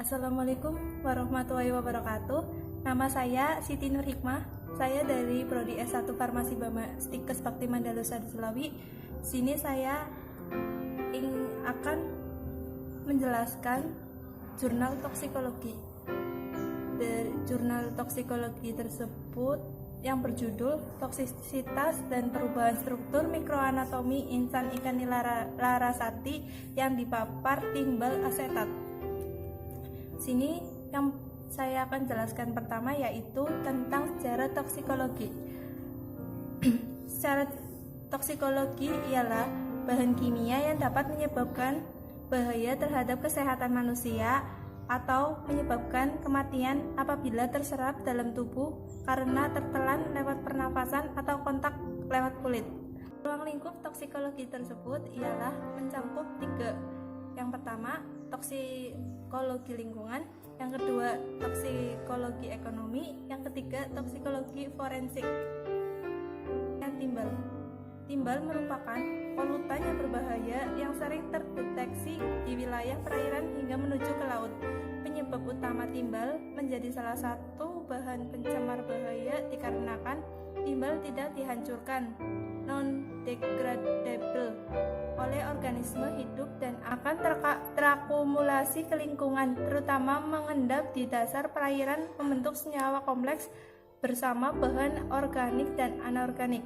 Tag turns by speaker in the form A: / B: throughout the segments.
A: Assalamualaikum warahmatullahi wabarakatuh. Nama saya Siti Nur Hikmah. Saya dari Prodi S1 Farmasi Bama Stikes Bakti Mandalika Sulawi. Sini saya akan menjelaskan jurnal toksikologi. Dari jurnal toksikologi tersebut yang berjudul Toksisitas dan Perubahan Struktur Mikroanatomi Insan Ikan Nila Larasati yang dipapar timbal asetat. Sini yang saya akan jelaskan pertama yaitu tentang sejarah toksikologi. Secara toksikologi ialah bahan kimia yang dapat menyebabkan bahaya terhadap kesehatan manusia atau menyebabkan kematian apabila terserap dalam tubuh karena tertelan lewat pernafasan atau kontak lewat kulit. Ruang lingkup toksikologi tersebut ialah mencakup 3. Yang pertama, toksikologi lingkungan, yang kedua, toksikologi ekonomi, yang ketiga, toksikologi forensik. Dan timbal merupakan polutan yang berbahaya yang sering terdeteksi di wilayah perairan hingga menuju ke laut. Penyebab utama timbal menjadi salah satu bahan pencemar bahaya dikarenakan timbal tidak dihancurkan, non-degradable oleh organisme hidup dan akan terakumulasi ke lingkungan, terutama mengendap di dasar perairan membentuk senyawa kompleks bersama bahan organik dan anorganik.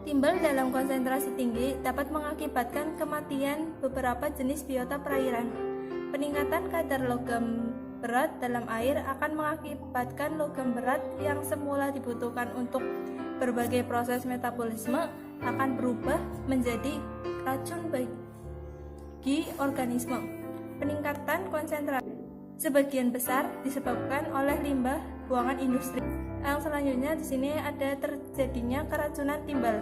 A: Timbal dalam konsentrasi tinggi dapat mengakibatkan kematian beberapa jenis biota perairan. Peningkatan kadar logam berat dalam air akan mengakibatkan logam berat yang semula dibutuhkan untuk berbagai proses metabolisme akan berubah menjadi racun bagi organisme. Peningkatan konsentrasi sebagian besar disebabkan oleh limbah buangan industri. Yang selanjutnya di sini ada terjadinya keracunan timbal.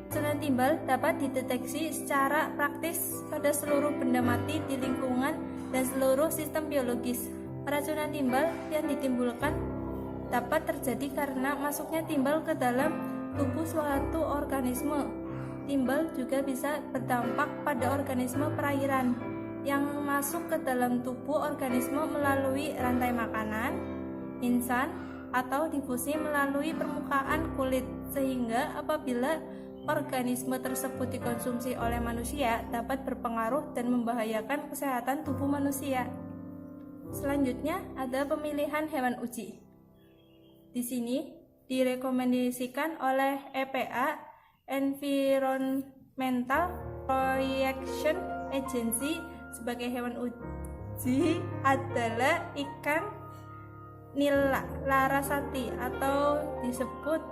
A: Keracunan timbal dapat dideteksi secara praktis pada seluruh benda mati di lingkungan dan seluruh sistem biologis. Keracunan timbal yang ditimbulkan dapat terjadi karena masuknya timbal ke dalam tubuh suatu organisme. Timbal juga bisa berdampak pada organisme perairan yang masuk ke dalam tubuh organisme melalui rantai makanan, insan, atau difusi melalui permukaan kulit, sehingga apabila organisme tersebut dikonsumsi oleh manusia dapat berpengaruh dan membahayakan kesehatan tubuh manusia. Selanjutnya ada pemilihan hewan uji. Di sini direkomendasikan oleh EPA Environmental Protection Agency sebagai hewan uji adalah ikan Nila Larasati atau disebut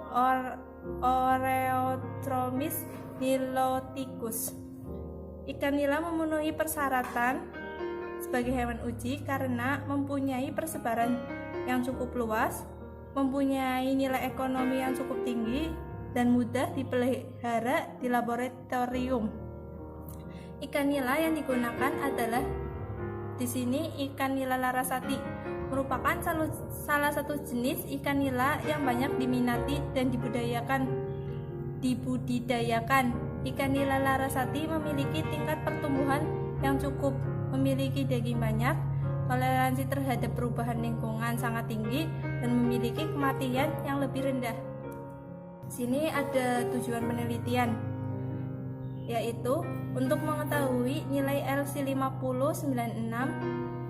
A: Oreotromys niloticus. Ikan nila memenuhi persyaratan sebagai hewan uji karena mempunyai persebaran yang cukup luas, mempunyai nilai ekonomi yang cukup tinggi dan mudah dipelihara di laboratorium. Ikan nila yang digunakan adalah di sini ikan nila larasati, merupakan salah satu jenis ikan nila yang banyak diminati dan dibudidayakan. Ikan nila larasati memiliki tingkat pertumbuhan yang cukup, memiliki daging banyak, toleransi terhadap perubahan lingkungan sangat tinggi, dan memiliki kematian yang lebih rendah. Sini ada tujuan penelitian, yaitu untuk mengetahui nilai LC5096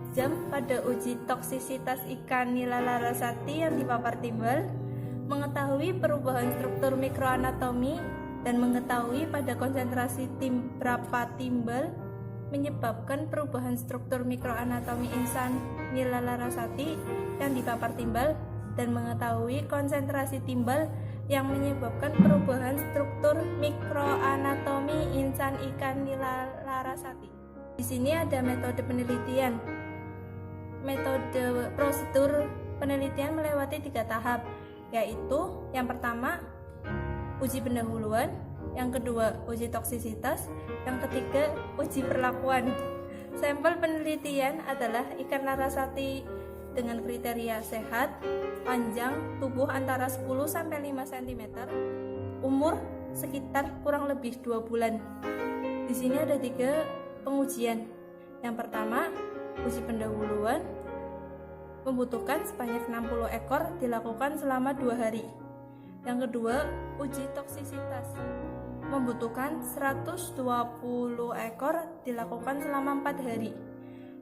A: jam pada uji toksisitas ikan nila larasati yang dipapar timbal, mengetahui perubahan struktur mikroanatomi, dan mengetahui pada konsentrasi berapa timbal menyebabkan perubahan struktur mikroanatomi insan nila larasati yang dipapar timbal, dan mengetahui konsentrasi timbal yang menyebabkan perubahan struktur mikroanatomi insan ikan nila larasati. Di sini ada metode penelitian. Metode prosedur penelitian melewati 3 tahap, yaitu yang pertama uji pendahuluan, yang kedua uji toksisitas, yang ketiga uji perlakuan. Sampel penelitian adalah ikan larasati dengan kriteria sehat, panjang tubuh antara 10-5 cm, umur sekitar kurang lebih 2 bulan. Di sini ada 3 pengujian. Yang pertama, Uji pendahuluan membutuhkan sebanyak 60 ekor dilakukan selama 2 hari. Yang kedua, uji toksisitas membutuhkan 120 ekor dilakukan selama 4 hari.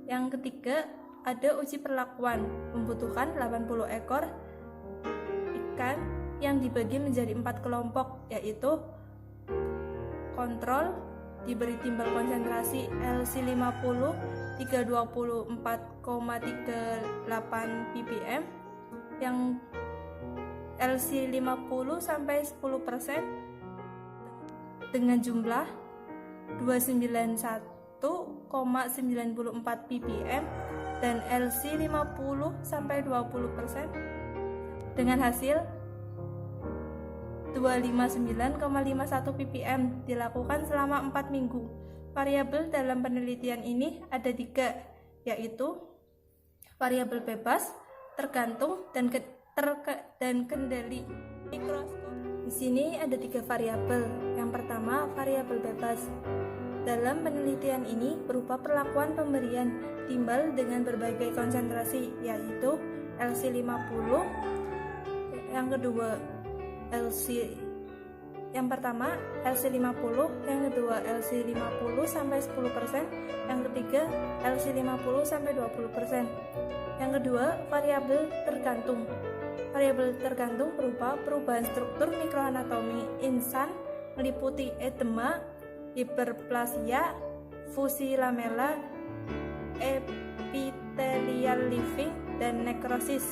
A: Yang ketiga, ada uji perlakuan membutuhkan 80 ekor ikan yang dibagi menjadi 4 kelompok, yaitu kontrol diberi timbal konsentrasi LC50 324,38 ppm, yang LC50 sampai 10% dengan jumlah 291,94 ppm dan LC50 sampai 20% dengan hasil 259,51 ppm dilakukan selama 4 minggu. Variabel dalam penelitian ini ada 3, yaitu variabel bebas, tergantung, dan kendali mikroskop. Di sini ada 3 variabel. Yang pertama, variabel bebas. Dalam penelitian ini berupa perlakuan pemberian timbal dengan berbagai konsentrasi, yaitu LC50. Yang kedua, yang pertama LC50, yang kedua LC50 sampai 10%, yang ketiga LC50 sampai 20%. Yang kedua, variabel tergantung. Variabel tergantung berupa perubahan struktur mikroanatomi insan meliputi edema, hiperplasia, fusi lamela, epithelial leafing, dan nekrosis.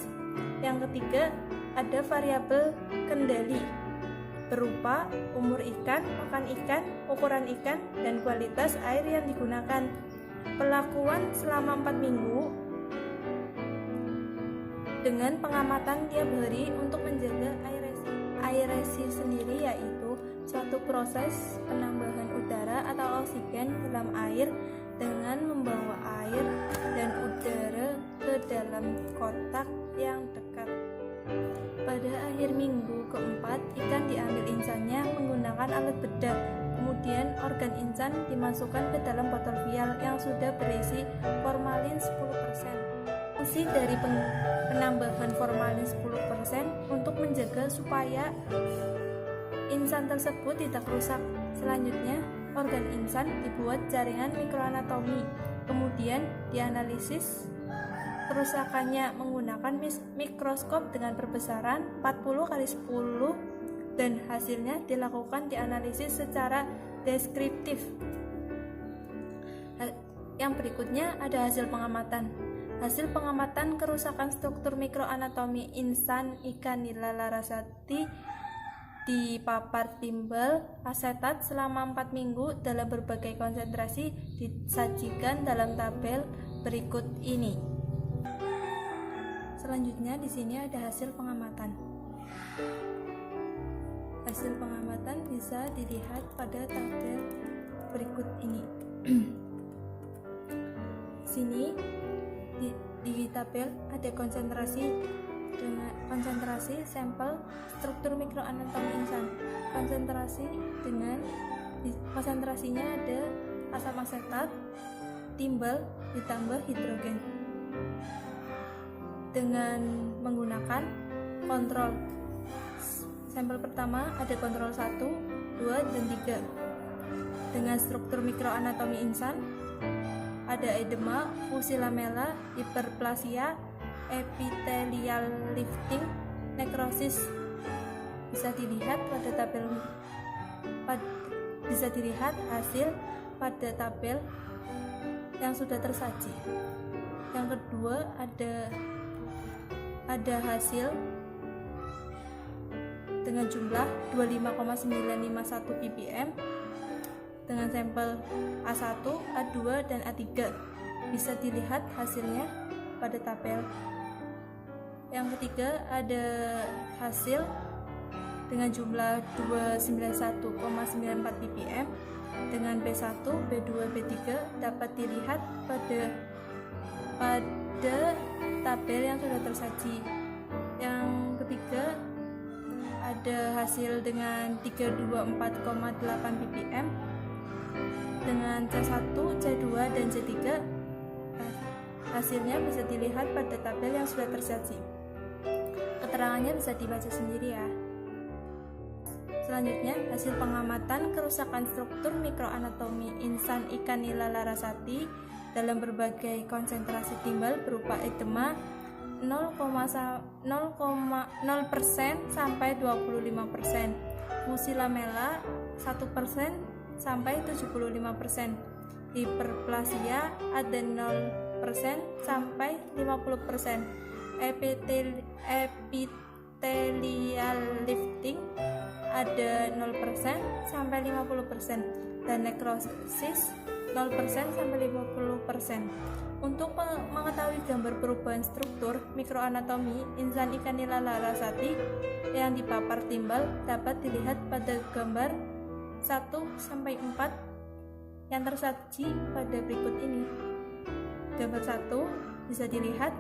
A: Yang ketiga, ada variabel kendali berupa umur ikan, makan ikan, ukuran ikan, dan kualitas air yang digunakan. Pelakuan selama 4 minggu dengan pengamatan tiap hari untuk menjaga aerasi. Aerasi sendiri yaitu suatu proses penambahan udara atau oksigen dalam air dengan membawa air dan udara ke dalam kotak yang dekat. Pada akhir minggu keempat, ikan diambil insannya menggunakan alat bedah. Kemudian organ insan dimasukkan ke dalam botol vial yang sudah berisi formalin 10%. Fungsi dari penambahan formalin 10% untuk menjaga supaya insan tersebut tidak rusak. Selanjutnya, organ insan dibuat jaringan mikroanatomi, kemudian dianalisis kerusakannya menggunakan mikroskop dengan perbesaran 40x10 dan hasilnya dilakukan dianalisis secara deskriptif. Yang berikutnya ada hasil pengamatan. Hasil pengamatan kerusakan struktur mikroanatomi insan ikan nila larasati dipapar timbal asetat selama 4 minggu dalam berbagai konsentrasi disajikan dalam tabel berikut ini. Selanjutnya di sini ada hasil pengamatan. Hasil pengamatan bisa dilihat pada tabel berikut ini. Sini di tabel ada konsentrasi sampel struktur mikroanatomi insan. Konsentrasinya ada asam asetat, timbal ditambah hidrogen. Dengan menggunakan kontrol. Sampel pertama ada kontrol 1, 2, dan 3. Dengan struktur mikroanatomi insan ada edema, fusi lamela, hiperplasia, epithelial lifting, nekrosis. Bisa dilihat hasil pada tabel yang sudah tersaji. Yang kedua ada hasil dengan jumlah 25,951 ppm dengan sampel A1, A2, dan A3. Bisa dilihat hasilnya pada tabel. Yang ketiga ada hasil dengan jumlah 291,94 ppm dengan B1, B2, B3 dapat dilihat pada tabel yang sudah tersaji. Yang ketiga ada hasil dengan 324,8 ppm dengan C1, C2, dan C3 Hasilnya bisa dilihat pada tabel yang sudah tersaji. Keterangannya bisa dibaca sendiri ya. Selanjutnya, hasil pengamatan kerusakan struktur mikroanatomi insan ikan nila larasati dalam berbagai konsentrasi timbal berupa edema 0,0% sampai 25%, fusi lamela 1% sampai 75%, hiperplasia ada 0% sampai 50%, epithelial lifting ada 0% sampai 50%, dan nekrosis 0% sampai 50%. Untuk mengetahui gambar perubahan struktur mikroanatomi insan ikan nila larasati yang dipapar timbal dapat dilihat pada gambar 1-4 yang tersaji pada berikut ini. Gambar 1 bisa dilihat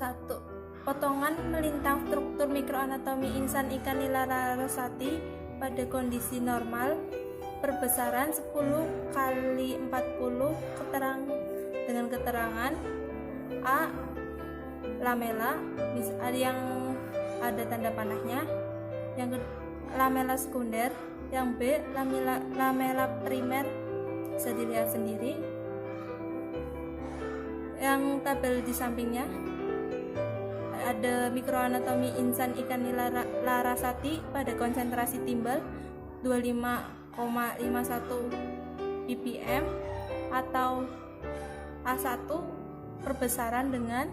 A: 1. Potongan melintang struktur mikroanatomi insan ikan nila larasati pada kondisi normal perbesaran 10x40 dengan keterangan A. Lamela yang ada tanda panahnya, yang lamela sekunder, yang B. Lamela primer bisa dilihat sendiri. Yang tabel di sampingnya ada mikroanatomi insan ikan nila larasati pada konsentrasi timbal 25,51 ppm atau A1 perbesaran dengan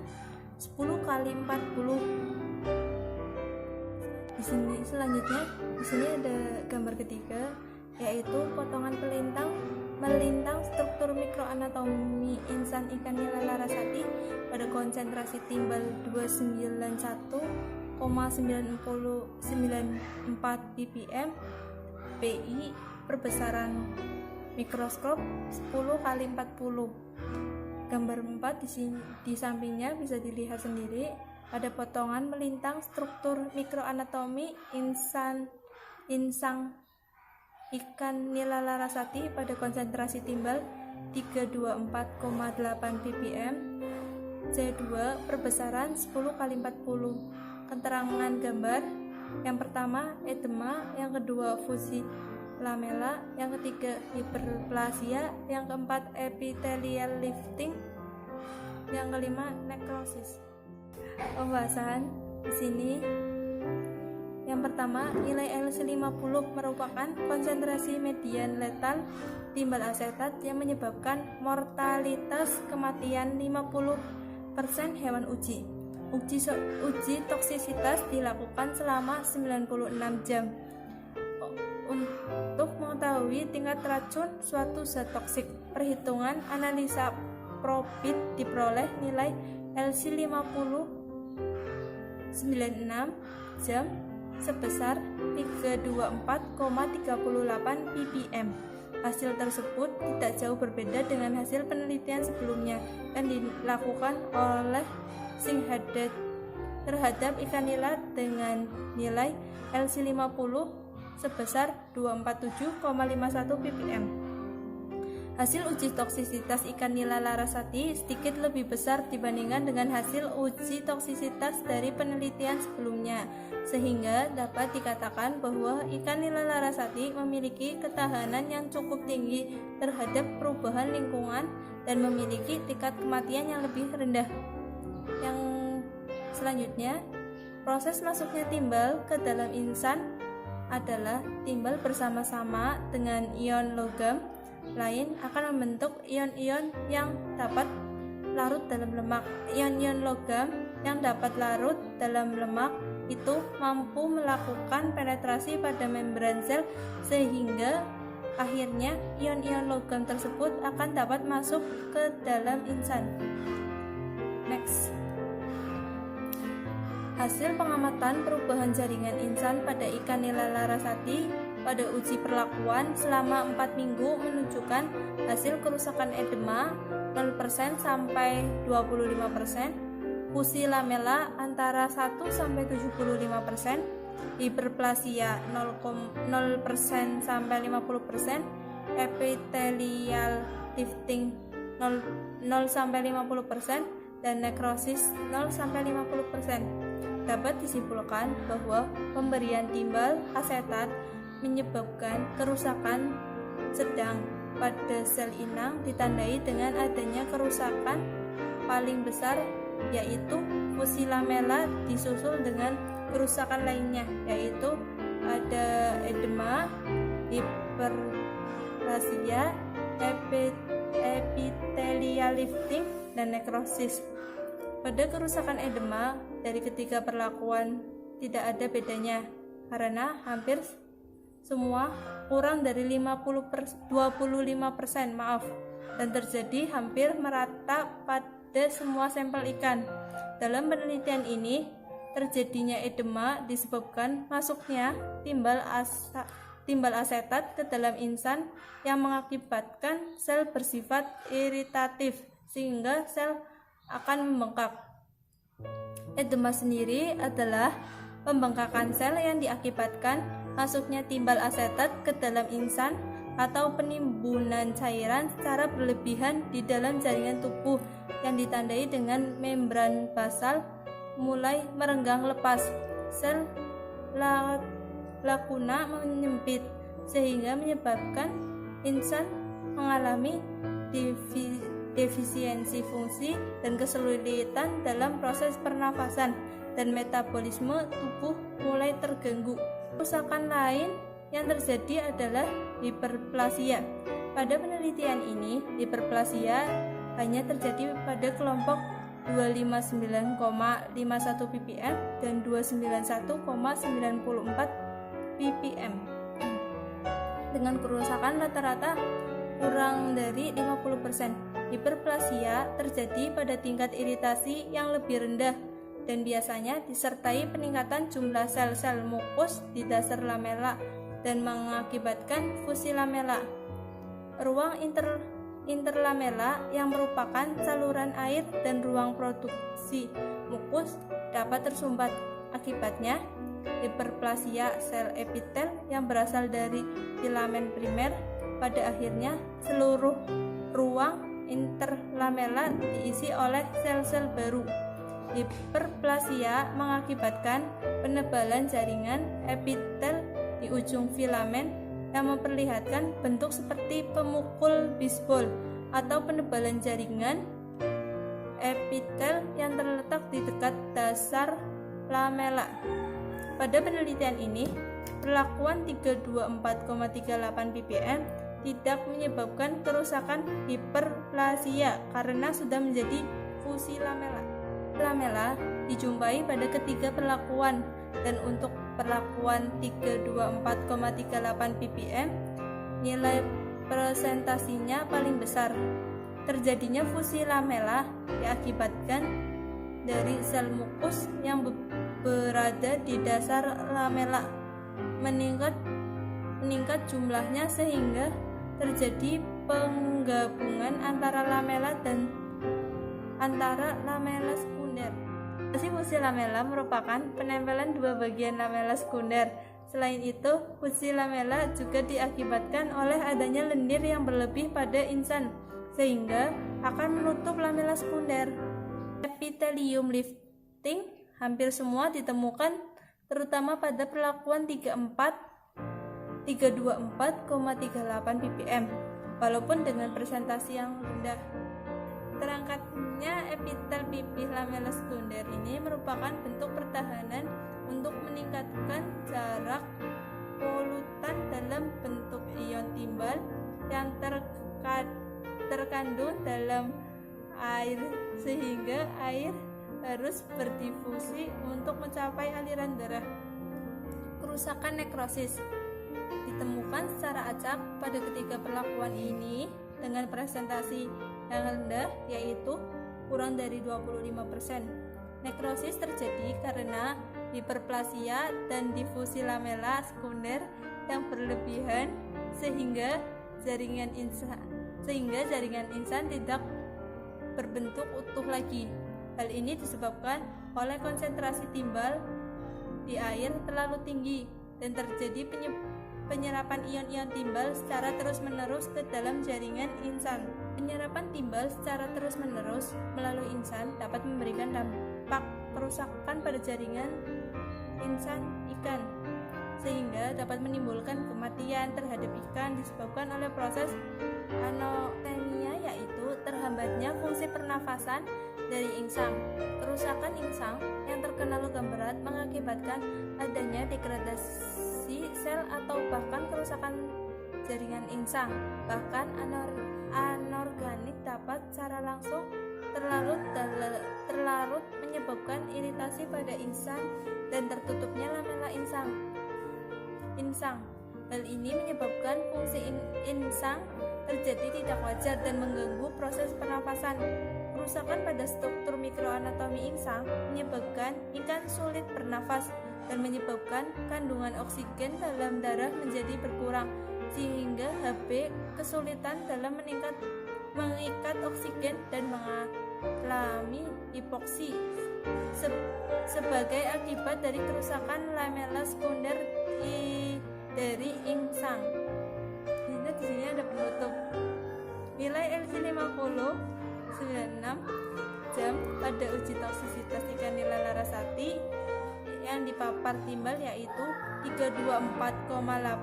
A: 10x40. Selanjutnya di sini ada gambar ketiga, yaitu potongan melintang struktur mikroanatomi insan ikan nila larasati pada konsentrasi timbal 291,94 ppm PI perbesaran mikroskop 10x40. Gambar 4 di sampingnya bisa dilihat sendiri, ada potongan melintang struktur mikroanatomi insang ikan nila larasati pada konsentrasi timbal 324,8 ppm C2 perbesaran 10x40. Keterangan gambar: yang pertama edema, yang kedua fusi lamela, yang ketiga hiperplasia, yang keempat epithelial lifting, yang kelima nekrosis. Pembahasan di sini. Yang pertama, nilai LC50 merupakan konsentrasi median letal timbal asetat yang menyebabkan mortalitas kematian 50% hewan uji. Uji toksisitas dilakukan selama 96 jam. Untuk mengetahui tingkat racun suatu zat toksik, perhitungan analisa probit diperoleh nilai LC50 96 jam sebesar 324,38 ppm. Hasil tersebut tidak jauh berbeda dengan hasil penelitian sebelumnya yang dilakukan oleh Singhadat terhadap ikan nila dengan nilai LC50 sebesar 247,51 ppm. Hasil uji toksisitas ikan nila larasati sedikit lebih besar dibandingkan dengan hasil uji toksisitas dari penelitian sebelumnya, sehingga dapat dikatakan bahwa ikan nila larasati memiliki ketahanan yang cukup tinggi terhadap perubahan lingkungan dan memiliki tingkat kematian yang lebih rendah. Yang selanjutnya, proses masuknya timbal ke dalam insan adalah timbal bersama-sama dengan ion logam lain akan membentuk ion-ion yang dapat larut dalam lemak. Ion-ion logam yang dapat larut dalam lemak itu mampu melakukan penetrasi pada membran sel, sehingga akhirnya ion-ion logam tersebut akan dapat masuk ke dalam insan. Next. Hasil pengamatan perubahan jaringan insan pada ikan nila larasati pada uji perlakuan selama 4 minggu menunjukkan hasil kerusakan edema 0% sampai 25%, fusi lamela antara 1 sampai 75%, hiperplasia 0% sampai 50%, epithelial lifting 0-50% dan nekrosis 0-50%. Dapat disimpulkan bahwa pemberian timbal asetat menyebabkan kerusakan sedang pada sel inang ditandai dengan adanya kerusakan paling besar, yaitu fusi lamela, disusul dengan kerusakan lainnya, yaitu ada edema, hiperplasia, epithelial lifting, dan nekrosis. Pada kerusakan edema, dari ketiga perlakuan tidak ada bedanya, karena hampir semua kurang dari 25% dan terjadi hampir merata pada semua sampel ikan. Dalam penelitian ini, terjadinya edema disebabkan masuknya timbal asetat ke dalam insan yang mengakibatkan sel bersifat iritatif sehingga sel akan membengkak. Edema sendiri adalah pembengkakan sel yang diakibatkan masuknya timbal asetat ke dalam insan atau penimbunan cairan secara berlebihan di dalam jaringan tubuh yang ditandai dengan membran basal mulai merenggang lepas. Sel lakuna menyempit sehingga menyebabkan insan mengalami defisiensi fungsi dan kesulitan dalam proses pernafasan dan metabolisme tubuh mulai terganggu. Kerusakan lain yang terjadi adalah hiperplasia. Pada penelitian ini, hiperplasia hanya terjadi pada kelompok 259,51 ppm dan 291,94 ppm dengan kerusakan rata-rata kurang dari 50%. Hiperplasia terjadi pada tingkat iritasi yang lebih rendah dan biasanya disertai peningkatan jumlah sel-sel mukus di dasar lamela dan mengakibatkan fusi lamela. Ruang interlamela yang merupakan saluran air dan ruang produksi mukus dapat tersumbat. Akibatnya, hiperplasia sel epitel yang berasal dari filamen primer pada akhirnya seluruh ruang interlamela diisi oleh sel-sel baru. Hiperplasia mengakibatkan penebalan jaringan epitel di ujung filamen yang memperlihatkan bentuk seperti pemukul bisbol atau penebalan jaringan epitel yang terletak di dekat dasar lamela. Pada penelitian ini, perlakuan 324,38 ppm tidak menyebabkan kerusakan hiperplasia karena sudah menjadi fusi lamela. Lamela dijumpai pada ketiga perlakuan, dan untuk perlakuan 324,38 ppm nilai presentasinya paling besar. Terjadinya fusi lamela diakibatkan dari sel mukus yang berada di dasar lamela meningkat jumlahnya sehingga terjadi penggabungan antara lamela dan antara lamela sekunder. Fusi lamela merupakan penempelan dua bagian lamela sekunder. Selain itu, fusi lamela juga diakibatkan oleh adanya lendir yang berlebih pada insan sehingga akan menutup lamela sekunder. Epithelium lifting hampir semua ditemukan terutama pada perlakuan 324,38 ppm, walaupun dengan presentasi yang rendah. Terangkatnya epitel pipih lamela sekunder ini merupakan bentuk pertahanan untuk meningkatkan jarak polutan dalam bentuk ion timbal yang terkandung dalam air sehingga air harus berdifusi untuk mencapai aliran darah. Kerusakan nekrosis ditemukan secara acak pada ketiga perlakuan ini dengan presentasi yang rendah, yaitu kurang dari 25%. Nekrosis terjadi karena hiperplasia dan difusi lamela sekunder yang berlebihan sehingga jaringan insan tidak berbentuk utuh lagi. Hal ini disebabkan oleh konsentrasi timbal di air terlalu tinggi dan terjadi penyerapan ion-ion timbal secara terus-menerus ke dalam jaringan insan. Penyerapan timbal secara terus-menerus melalui insan dapat memberikan dampak kerusakan pada jaringan insan ikan, sehingga dapat menimbulkan kematian terhadap ikan disebabkan oleh proses anoxemia, yaitu terhambatnya fungsi pernafasan dari insang. Kerusakan insang yang terkena logam berat mengakibatkan adanya degradasi sel atau bahkan kerusakan jaringan insang. Bahkan anorganik dapat secara langsung terlarut menyebabkan iritasi pada insang dan tertutupnya lamela insang. Hal ini menyebabkan fungsi insang terjadi tidak wajar dan mengganggu proses pernafasan. Kerusakan pada struktur mikroanatomi insang menyebabkan ikan sulit bernafas dan menyebabkan kandungan oksigen dalam darah menjadi berkurang, sehingga Hb kesulitan dalam mengikat oksigen dan mengalami hipoksi sebagai akibat dari kerusakan lamela sekunder dari insang. Jadi di sini ada penutup. Nilai LC50 96 jam pada uji toksisitas ikan nila larasati yang dipapar timbal yaitu 324,8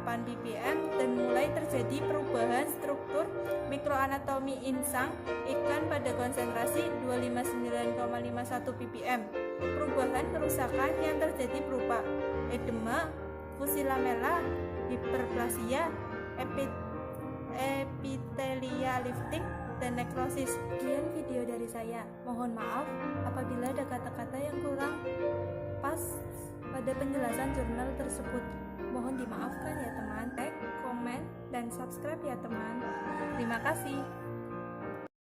A: ppm dan mulai terjadi perubahan struktur mikroanatomi insang ikan pada konsentrasi 259,51 ppm. Perubahan kerusakan yang terjadi berupa edema, fusi lamela, hiperplasia, epitelia lifting, dan nekrosis. Sekian video dari saya. Mohon maaf apabila ada kata-kata yang kurang pas pada penjelasan jurnal tersebut. Mohon dimaafkan ya teman. Like, komen, dan subscribe ya teman. Terima kasih.